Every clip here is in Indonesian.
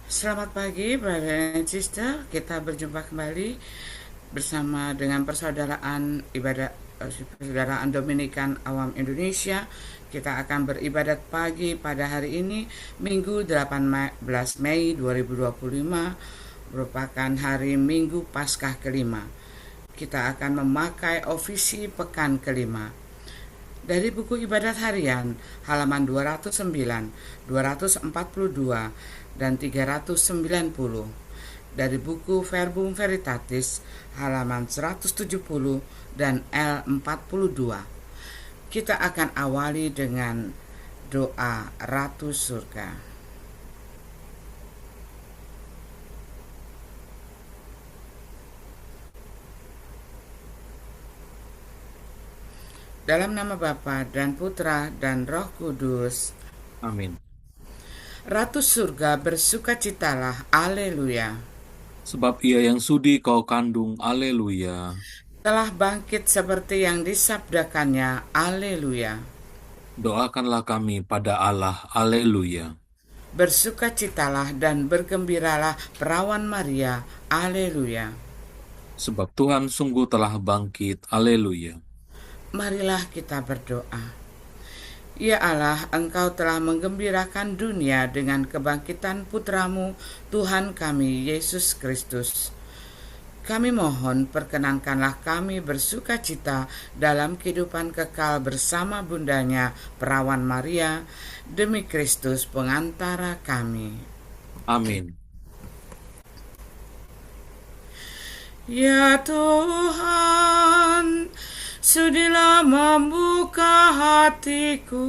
Selamat pagi, Brother and Sister. Kita berjumpa kembali bersama dengan persaudaraan Dominikan Awam Indonesia. Kita akan beribadat pagi pada hari ini, Minggu 18 Mei 2025, merupakan hari Minggu Paskah kelima. Kita akan memakai ofisi pekan kelima. Dari buku ibadat harian halaman 209, 242, dan 390. Dari buku Verbum Veritatis halaman 170 dan L42. Kita akan awali dengan doa Ratu Surga. Dalam nama Bapa dan Putra dan Roh Kudus. Amin. Ratu Surga, bersukacitalah. Haleluya. Sebab ia yang sudi kau kandung, haleluya. Telah bangkit seperti yang disabdakannya. Haleluya. Doakanlah kami pada Allah, haleluya. Bersukacitalah dan bergembiralah perawan Maria. Haleluya. Sebab Tuhan sungguh telah bangkit, haleluya. Marilah kita berdoa. Ya Allah, Engkau telah menggembirakan dunia dengan kebangkitan putramu, Tuhan kami, Yesus Kristus. Kami mohon perkenankanlah kami bersuka cita dalam kehidupan kekal bersama bundanya, perawan Maria, demi Kristus pengantara kami. Amin. Ya Tuhan, sudilah membuka hatiku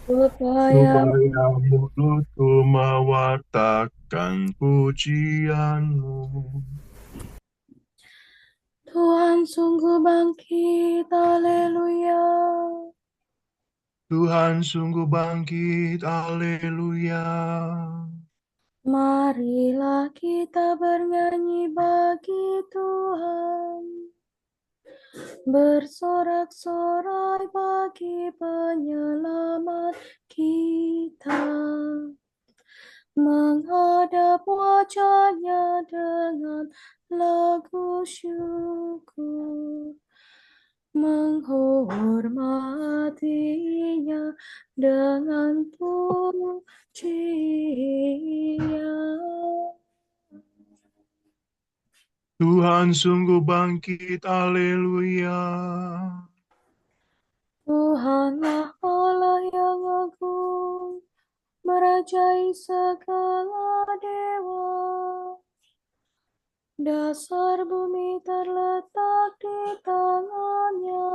supaya supaya mulutku mewartakan pujianmu. Tuhan sungguh bangkit, haleluya. Tuhan sungguh bangkit, haleluya. Marilah kita bernyanyi bagi Tuhan, bersorak-sorai bagi penyelamat kita, menghadap wajahnya dengan lagu syukur, menghormatinya dengan pujian. Tuhan sungguh bangkit, haleluya. Tuhanlah Allah yang agung, merajai segala dewa. Dasar bumi terletak di tangannya,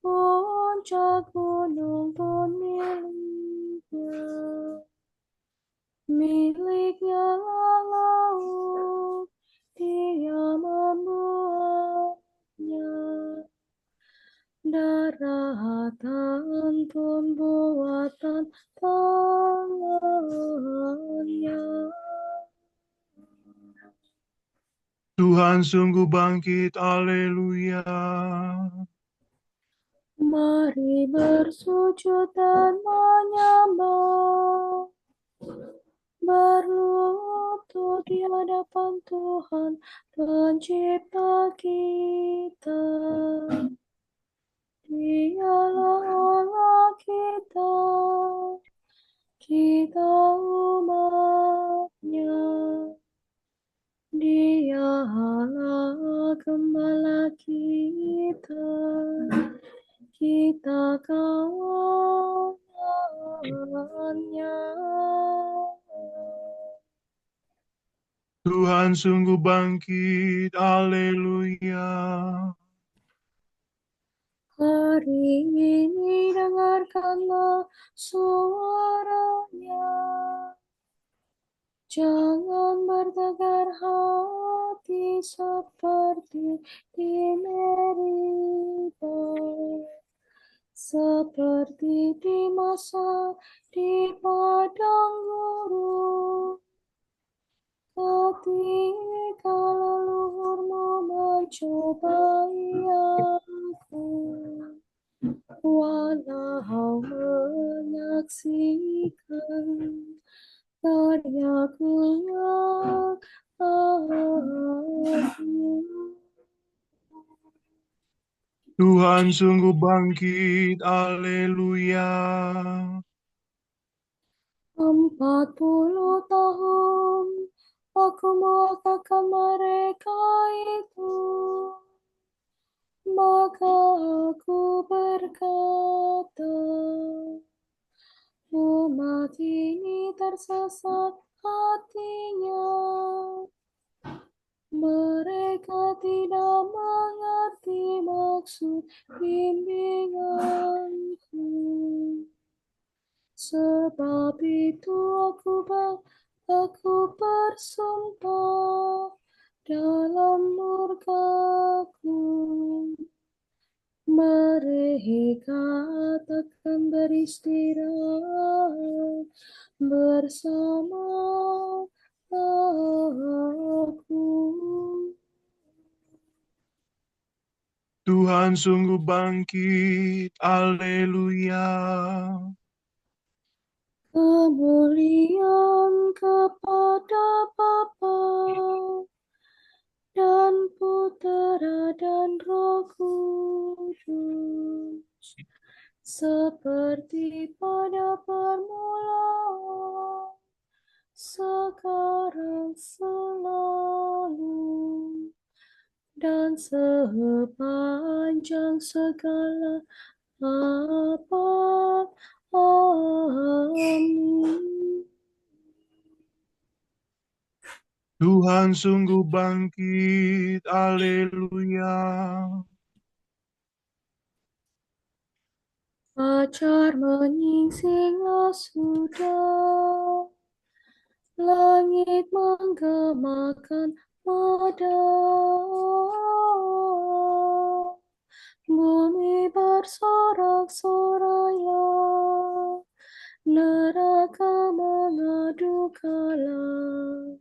puncak gunung pun miliknya. Miliknya laut, dia membuatnya. Daratan pun buatan tangannya. Tuhan sungguh bangkit, haleluya. Mari bersujud dan menyembah, berlutut di hadapan Tuhan Pencipta kita. Dialah Allah kita, kita umatnya. Dialah gembala kita, kita kawannya. Tuhan sungguh bangkit, haleluya. Hari ini dengarkanlah suaranya. Jangan bertegar hati seperti di Meriba, seperti di masa di padang gurun. Ketika leluhurmu mencobai aku, saksikan karyaku yang agung. Tuhan sungguh bangkit, haleluya. 40 tahun aku mengatakan mereka itu, maka aku berkata, umat ini tersesat hatinya. Mereka tidak mengerti maksud bimbinganku. Sebab itu aku bersumpah dalam murkaku. Mereka takkan beristirahat bersama aku. Tuhan sungguh bangkit, haleluya. Kemuliaan kepada Bapa dan Putera dan Roh Kudus, seperti pada permulaan, sekarang, selalu, dan sepanjang segala abad. Amin. Tuhan sungguh bangkit, haleluya. Fajar menyingsinglah sudah, langit menggemakan madang, bumi bersorak-soraya, neraka mengadu kalah.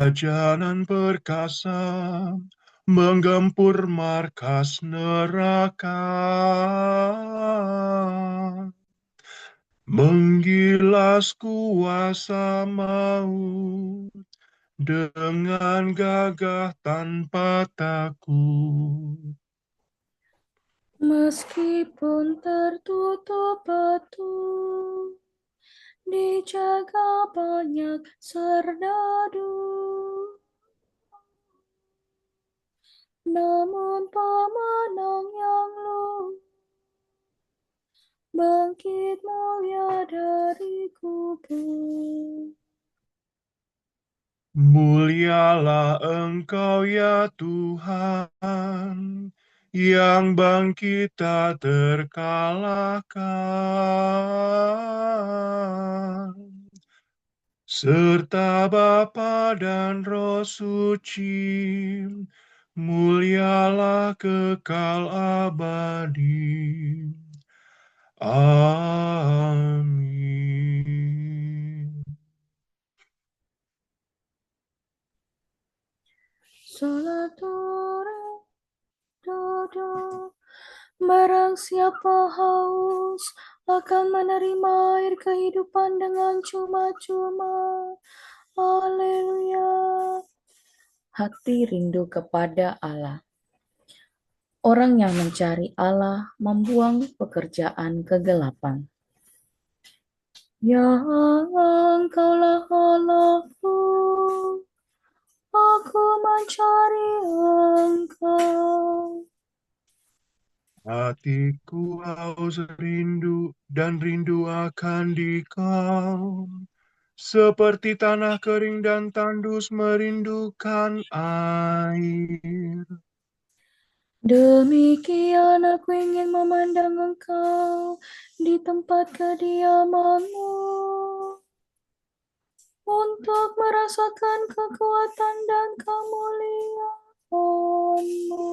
Jalan perkasa menggempur markas neraka, menggilas kuasa maut dengan gagah tanpa takut. Meskipun tertutup batu, dijaga banyak serdadu, namun pemenang yang luhur bangkit mulia dari kubur. Mulialah Engkau ya Tuhan, yang bangkit tak terkalahkan, serta Bapa dan Roh Suci, mulialah kekal abadi. Amin. Salat orang dodo, barang siapa haus akan menerima air kehidupan dengan cuma-cuma. Haleluya. Hati rindu kepada Allah. Orang yang mencari Allah membuang pekerjaan kegelapan. Ya, Engkaulah Allahku, aku mencari Engkau. Hatiku haus rindu dan rindu akan Dikau, seperti tanah kering dan tandus merindukan air. Demikian aku ingin memandang Engkau di tempat kediaman-Mu, untuk merasakan kekuatan dan kemuliaan-Mu.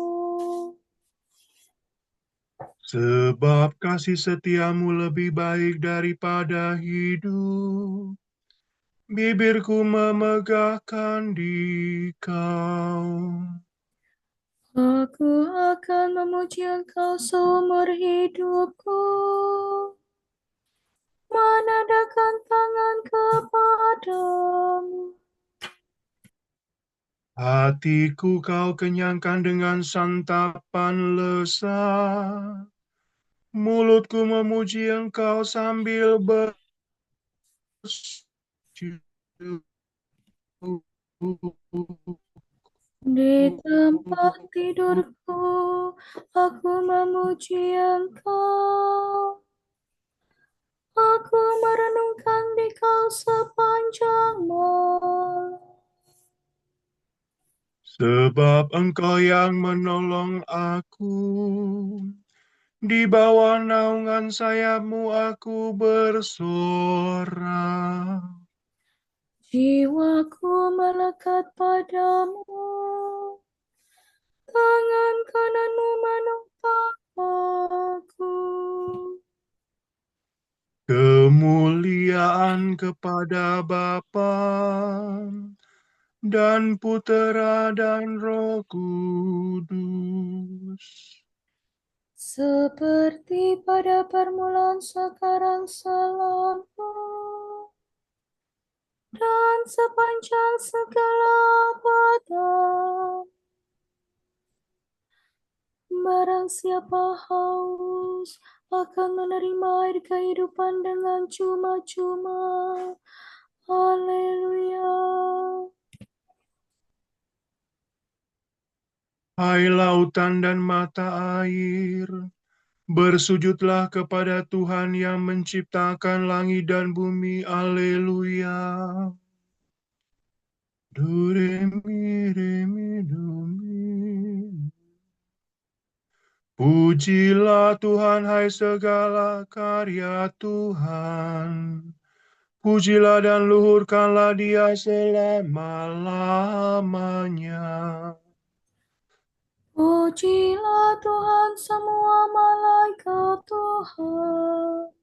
Sebab kasih setiamu lebih baik daripada hidup, bibirku memegahkan Dikau. Aku akan memuji Engkau seumur hidupku, menadahkan tangan kepadamu. Hatiku kau kenyangkan dengan santapan lezat. Mulutku memuji Engkau sambil bersyukur. Di tempat tidurku, aku memuji Engkau. Aku merenungkan Dikau sepanjang malam. Sebab Engkau yang menolong aku. Di bawah naungan sayapmu aku bersorak. Jiwaku melekat padamu, tangan kananmu menopang aku. Kemuliaan kepada Bapa dan Putera dan Roh Kudus. Seperti pada permulaan, sekarang, selalu, dan sepanjang segala abad. Barang siapa haus akan menerima air kehidupan dengan cuma-cuma. Haleluya. Hai lautan dan mata air, bersujudlah kepada Tuhan yang menciptakan langit dan bumi. Haleluya. Do, re, mi, do, mi. Pujilah Tuhan, hai segala karya Tuhan. Pujilah dan luhurkanlah Dia selama-lamanya. Pujilah Tuhan semua malaikat Tuhan.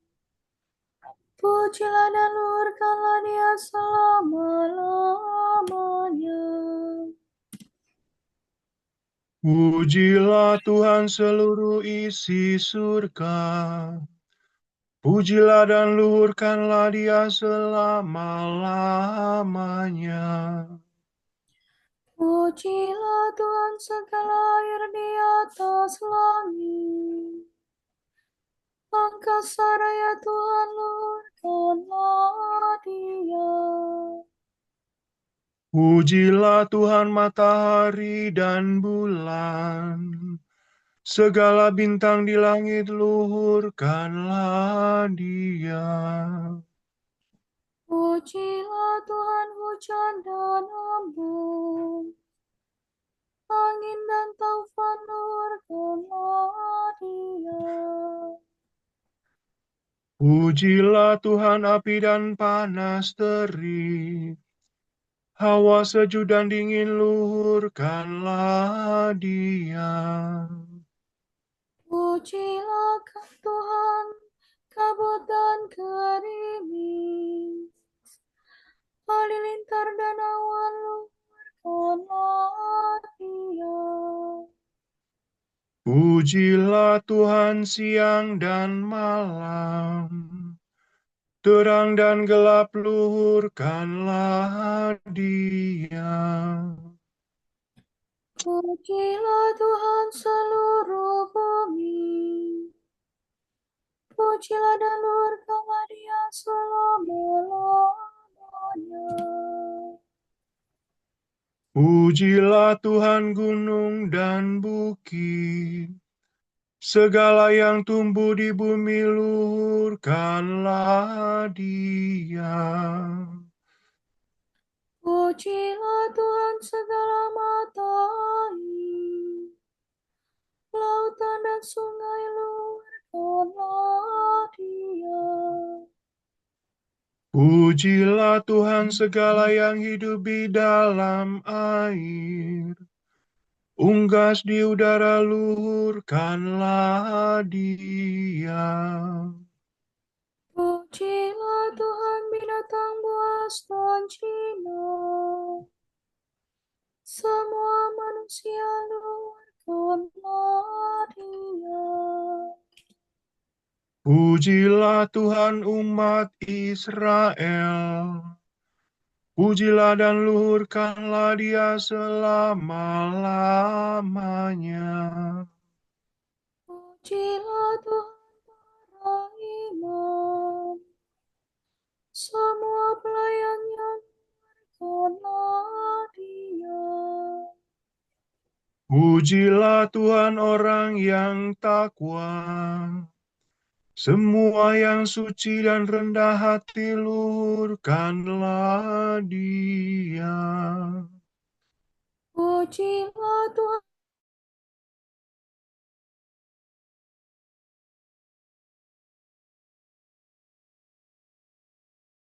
Pujilah dan luhurkanlah Dia selama-lamanya. Pujilah Tuhan seluruh isi surga. Pujilah dan luhurkanlah Dia selama-lamanya. Pujilah Tuhan segala air di atas langit. Angkasa raya Tuhan, luhurkanlah Dia. Pujilah Tuhan matahari dan bulan. Segala bintang di langit, luhurkanlah Dia. Pujilah Tuhan hujan dan embun. Angin dan taufan, luhurkanlah Dia. Pujilah Tuhan api dan panas terik. Hawa sejuk dan dingin, luhurkanlah Dia. Pujilah Tuhan kabut dan gerimis. Halilintar dan awan, luhurkanlah Dia. Pujilah Tuhan siang dan malam. Terang dan gelap, luhurkanlah Dia. Pujilah Tuhan seluruh bumi. Pujilah dan luhurkanlah Dia selama-lamanya. Pujilah Tuhan gunung dan bukit. Segala yang tumbuh di bumi, luhurkanlah Dia. Pujilah Tuhan segala mata air. Lautan dan sungai, luhurkanlah Dia. Pujilah Tuhan segala yang hidup di dalam air. Unggas di udara, luhurkanlah Dia. Pujilah Tuhan binatang buas dan jinak. Semua manusia, luhurkanlah Pujilah Tuhan umat Israel. Pujilah dan luhurkanlah Dia selama-lamanya. Pujilah Tuhan para imam, semua pelayannya karena Dia. Pujilah Tuhan orang yang takwa. Semua yang suci dan rendah hati luhurkanlah Dia. Pujilah Tuhan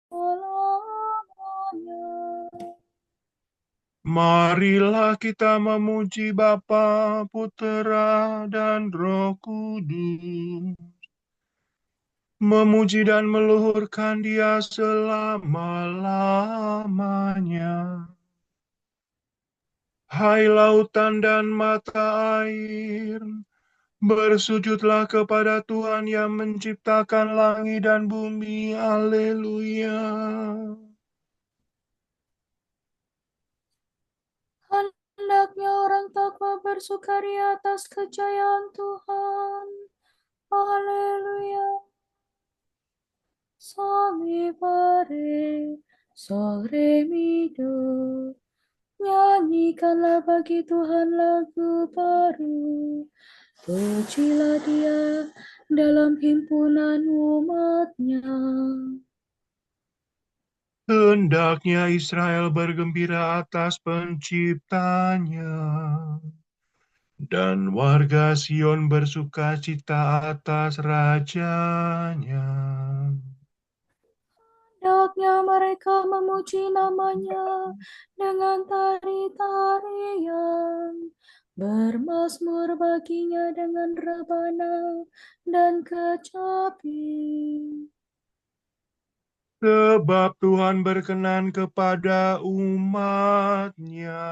selamanya. Marilah kita memuji Bapa, Putera, dan Roh Kudus. Memuji dan meluhurkan Dia selama-lamanya. Hai lautan dan mata air, bersujudlah kepada Tuhan yang menciptakan langit dan bumi. Haleluya. Hendaknya orang takwa bersukaria atas kejayaan Tuhan. Haleluya. Sami pare, sore mido. Nyanyikanlah bagi Tuhan lagu baru. Pujilah Dia dalam himpunan umatnya. Hendaknya Israel bergembira atas penciptanya, dan warga Sion bersukacita atas rajanya. Hendaknya mereka memuji namanya dengan tari-tarian, bermazmur baginya dengan rebana dan kecapi. Sebab Tuhan berkenan kepada umat-Nya,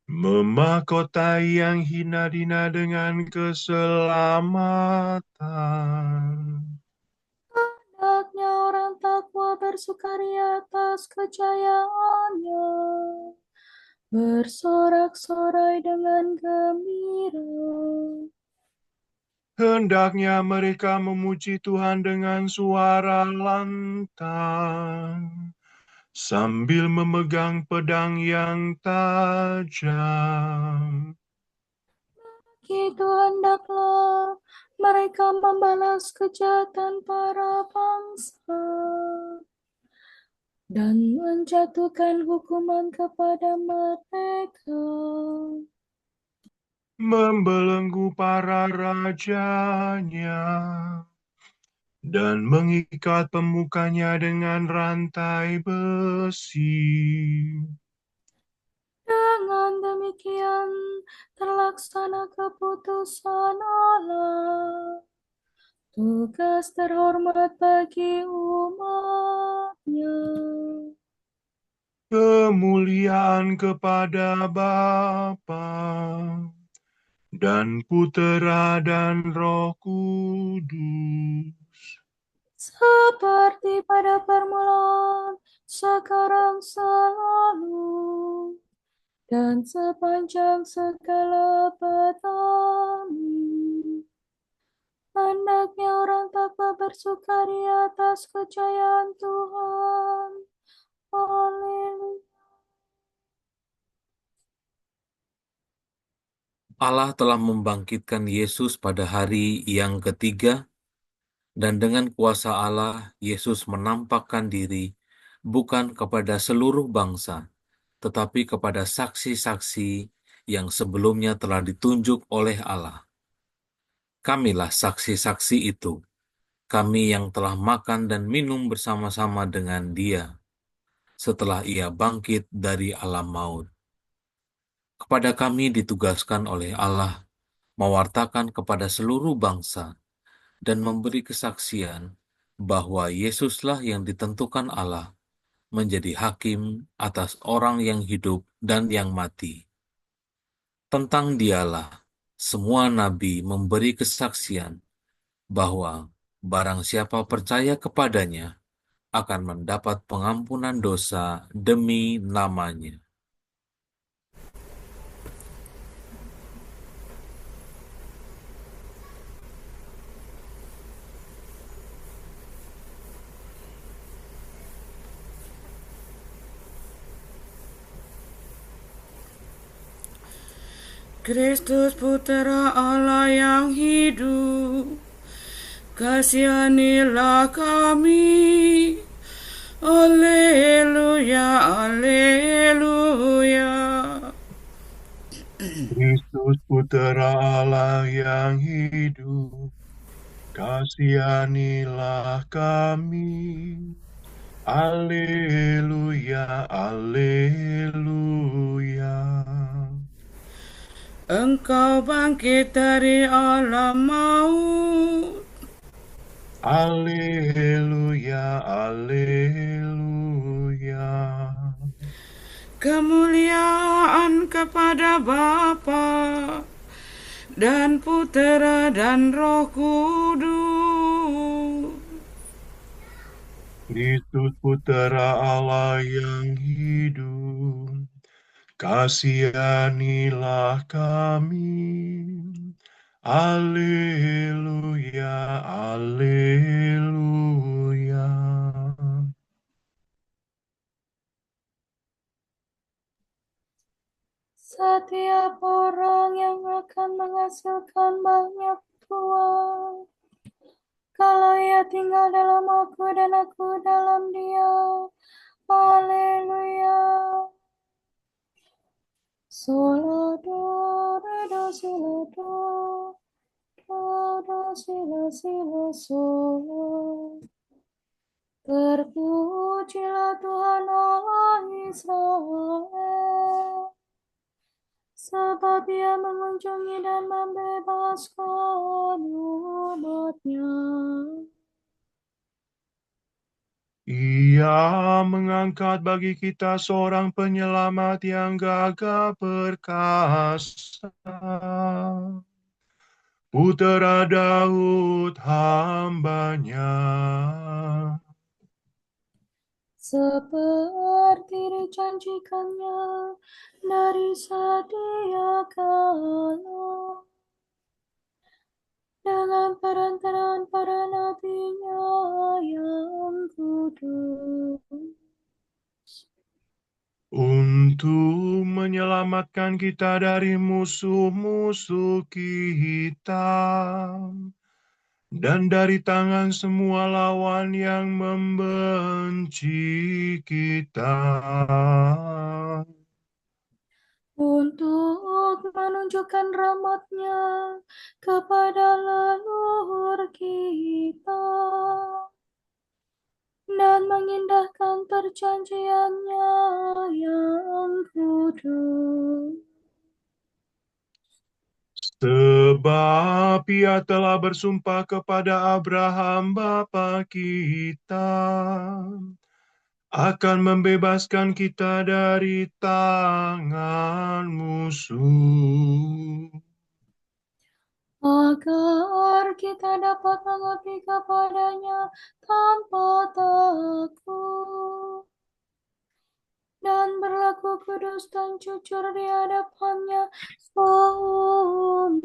memahkotai yang hina-dina dengan keselamatan. Hendaknya orang takwa bersukaria atas kejayaannya, bersorak-sorai dengan gembira. Hendaknya mereka memuji Tuhan dengan suara lantang, sambil memegang pedang yang tajam. Begitu hendaklah mereka membalas kejahatan para bangsa dan menjatuhkan hukuman kepada mereka. Membelenggu para rajanya, dan mengikat pemukanya dengan rantai besi. Dengan demikian terlaksana keputusan Allah, tugas terhormat bagi umatnya. Kemuliaan kepada Bapa dan Putera dan Roh Kudus. Seperti pada permulaan, sekarang, selalu, dan sepanjang segala petami. Hendaknya orang takwa bersukaria atas kejayaan Tuhan. Haleluya. Allah telah membangkitkan Yesus pada hari yang ketiga, dan dengan kuasa Allah, Yesus menampakkan diri bukan kepada seluruh bangsa, tetapi kepada saksi-saksi yang sebelumnya telah ditunjuk oleh Allah. Kamilah saksi-saksi itu, kami yang telah makan dan minum bersama-sama dengan Dia setelah Ia bangkit dari alam maut. Kepada kami ditugaskan oleh Allah mewartakan kepada seluruh bangsa dan memberi kesaksian bahwa Yesuslah yang ditentukan Allah menjadi hakim atas orang yang hidup dan yang mati. Tentang Dialah semua nabi memberi kesaksian bahwa barang siapa percaya kepadanya akan mendapat pengampunan dosa demi namanya. Kristus Putera Allah yang hidup, kasihanilah kami. Haleluya, haleluya. Kristus Putera Allah yang hidup, kasihanilah kami. Haleluya, haleluya. Engkau bangkit dari alam maut, Haleluya, haleluya. kemuliaan kepada Bapa dan Putera dan Roh Kudus. Kristus Putera Allah yang hidup, kasihanilah kami. Haleluya, haleluya. Setiap orang yang akan menghasilkan banyak buah, kalau ia tinggal dalam aku dan aku dalam dia. Haleluya. Solo do, re do, si la do, si la sol. Terpujilah Tuhan Allah Israel, sebab ia mengunjungi dan membebaskan umatnya. Ia mengangkat bagi kita seorang penyelamat yang gagah perkasa. Putera Daud hambanya. Seperti dijanjikannya dari sedia kala, dengan perantaraan para nabinya yang kudus, Untuk menyelamatkan kita dari musuh-musuh kita dan dari tangan semua lawan yang membenci kita. untuk menunjukkan rahmat-Nya kepada leluhur kita dan mengindahkan perjanjian-Nya yang kudus. Sebab ia telah bersumpah kepada Abraham bapa kita akan membebaskan kita dari tangan musuh, agar kita dapat mengabdi kepadanya tanpa takut dan berlaku kudus dan jujur di hadapannya seumur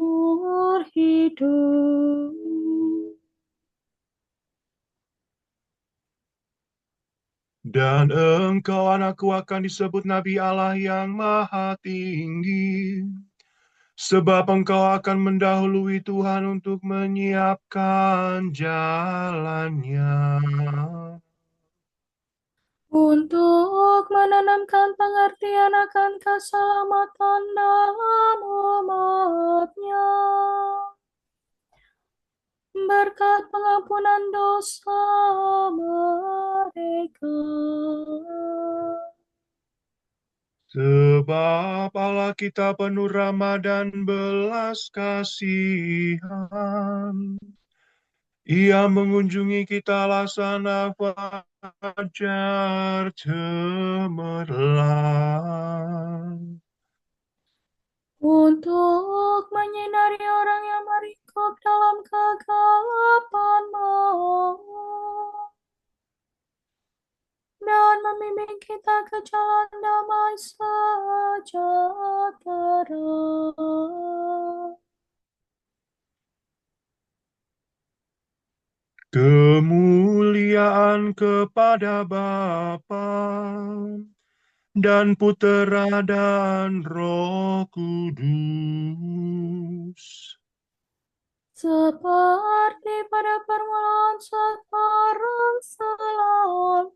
hidup. dan engkau anakku akan disebut Nabi Allah yang Maha Tinggi, sebab engkau akan mendahului Tuhan untuk menyiapkan jalannya, Untuk menanamkan pengertian akan keselamatan dalam umat-Nya, berkat pengampunan dosa mereka. Sebab Allah kita penuh rahmat dan belas kasihan. Ia mengunjungi kita laksana fajar cemerlang. Untuk menyinari orang yang meringkuk dalam kegelapan ke jalan damai sejahtera. Kemuliaan kepada Bapa dan Putera dan Roh Kudus. Seperti pada permulaan, sekarang, selalu,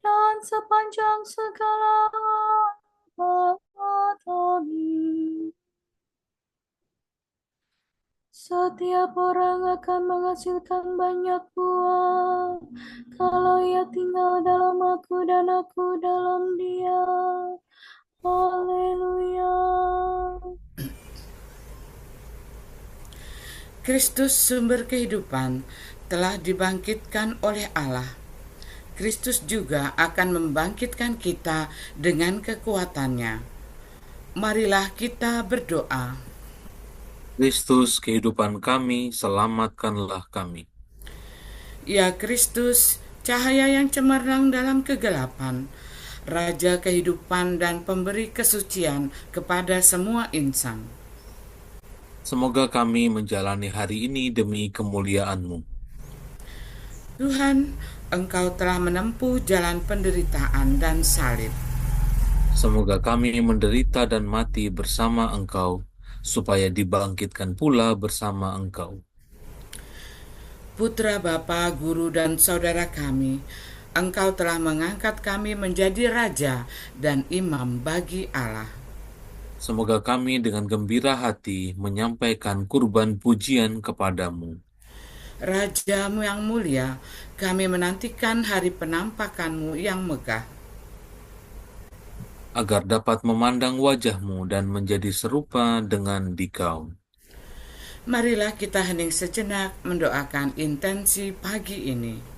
dan sepanjang segala abad. Amin. Setiap orang akan menghasilkan banyak buah kalau ia tinggal dalam aku dan aku dalam dia. Haleluya. Kristus sumber kehidupan telah dibangkitkan oleh Allah. Kristus juga akan membangkitkan kita dengan kekuatannya. Marilah kita berdoa. Kristus, kehidupan kami, selamatkanlah kami. Ya Kristus, cahaya yang cemerlang dalam kegelapan, Raja kehidupan dan pemberi kesucian kepada semua insan. Semoga kami menjalani hari ini demi kemuliaan-Mu. Tuhan, Engkau telah menempuh jalan penderitaan dan salib. Semoga kami menderita dan mati bersama Engkau, supaya dibangkitkan pula bersama Engkau. Putra Bapa, Guru, dan Saudara kami, Engkau telah mengangkat kami menjadi Raja dan Imam bagi Allah. Semoga kami dengan gembira hati menyampaikan kurban pujian kepadamu. Raja-Mu yang mulia, kami menantikan hari penampakan-Mu yang megah, agar dapat memandang wajah-Mu dan menjadi serupa dengan Dikau. Marilah kita hening sejenak mendoakan intensi pagi ini.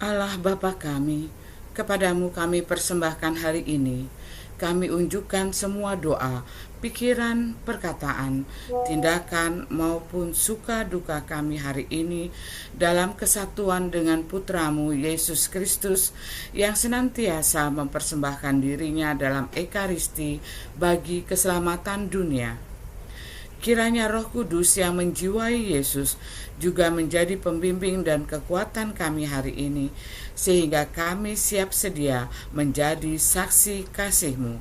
Allah Bapa kami, kepadamu kami persembahkan hari ini. Kami unjukkan semua doa, pikiran, perkataan, tindakan maupun suka duka kami hari ini dalam kesatuan dengan Putramu Yesus Kristus yang senantiasa mempersembahkan dirinya dalam Ekaristi bagi keselamatan dunia. Kiranya Roh Kudus yang menjiwai Yesus juga menjadi pembimbing dan kekuatan kami hari ini, sehingga kami siap sedia menjadi saksi kasih-Mu.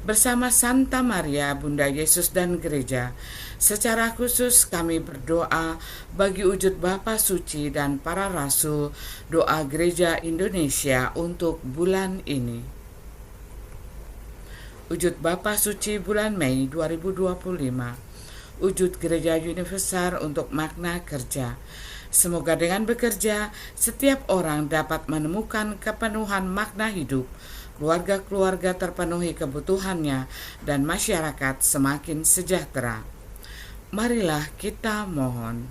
bersama Santa Maria, Bunda Yesus dan Gereja. Secara khusus kami berdoa bagi wujud Bapa Suci dan para Rasul, doa Gereja Indonesia untuk bulan ini. Wujud Bapa Suci bulan Mei 2025. Wujud Gereja Universal untuk makna kerja. Semoga dengan bekerja, setiap orang dapat menemukan kepenuhan makna hidup, keluarga-keluarga terpenuhi kebutuhannya, dan masyarakat semakin sejahtera. Marilah kita mohon.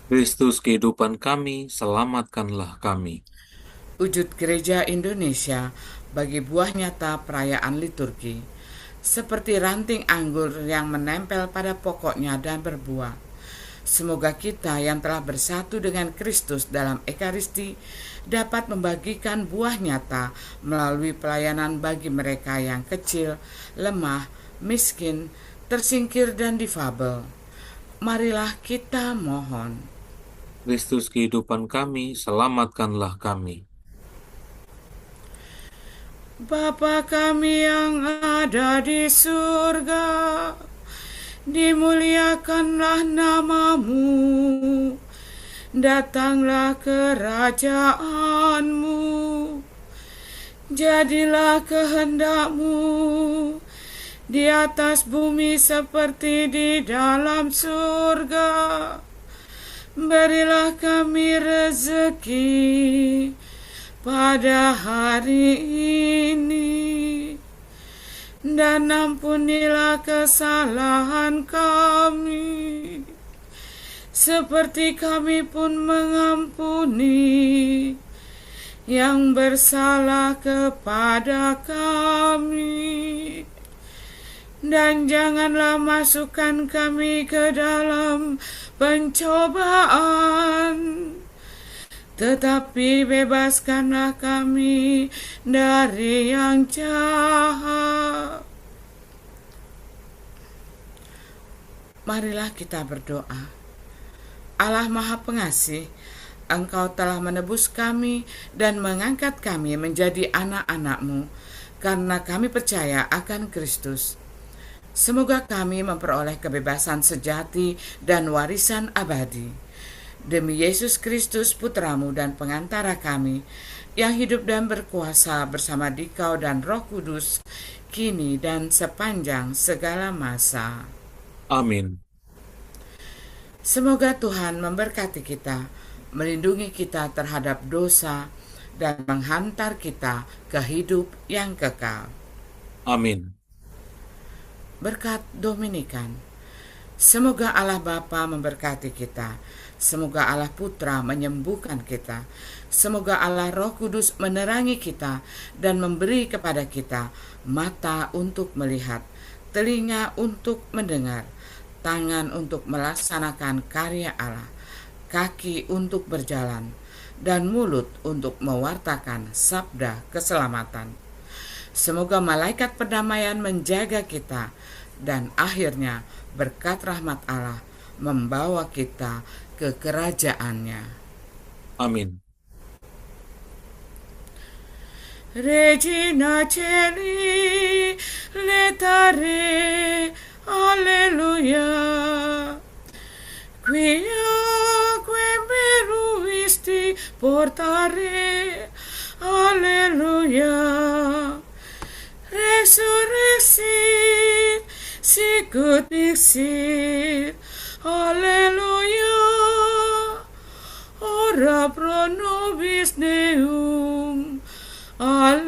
Kristus kehidupan kami, selamatkanlah kami. Wujud Gereja Indonesia bagi buah nyata perayaan liturgi. Seperti ranting anggur yang menempel pada pokoknya dan berbuah. Semoga kita yang telah bersatu dengan Kristus dalam Ekaristi dapat membagikan buah nyata melalui pelayanan bagi mereka yang kecil, lemah, miskin, tersingkir dan difabel. Marilah kita mohon. Kristus kehidupan kami, selamatkanlah kami. Bapa kami yang ada di surga, dimuliakanlah namamu, datanglah kerajaanmu, jadilah kehendakmu di atas bumi seperti di dalam surga. Berilah kami rezeki pada hari ini, dan ampunilah kesalahan kami, seperti kami pun mengampuni yang bersalah kepada kami. Dan janganlah masukkan kami ke dalam pencobaan, tetapi bebaskanlah kami dari yang jahat. Marilah kita berdoa. Allah Maha Pengasih, Engkau telah menebus kami dan mengangkat kami menjadi anak-anak-Mu, karena kami percaya akan Kristus. Semoga kami memperoleh kebebasan sejati dan warisan abadi. Demi Yesus Kristus Putramu dan pengantara kami, yang hidup dan berkuasa bersama Dikau dan Roh Kudus, kini dan sepanjang segala masa. Amin. Semoga Tuhan memberkati kita, melindungi kita terhadap dosa, dan menghantar kita ke hidup yang kekal. Amin. Berkat Dominikan. Semoga Allah Bapa memberkati kita. Semoga Allah Putra menyembuhkan kita. Semoga Allah Roh Kudus menerangi kita dan memberi kepada kita mata untuk melihat, telinga untuk mendengar, tangan untuk melaksanakan karya Allah, kaki untuk berjalan, dan mulut untuk mewartakan sabda keselamatan. Semoga malaikat perdamaian menjaga kita, dan akhirnya berkat rahmat Allah membawa kita ke kerajaannya. Amin. Regina Celi, letare, alleluia. Quia beruisti portare, alleluia. Resurrexit, sicut dixit, alleluia. Ora pro nobis Deum, alleluia.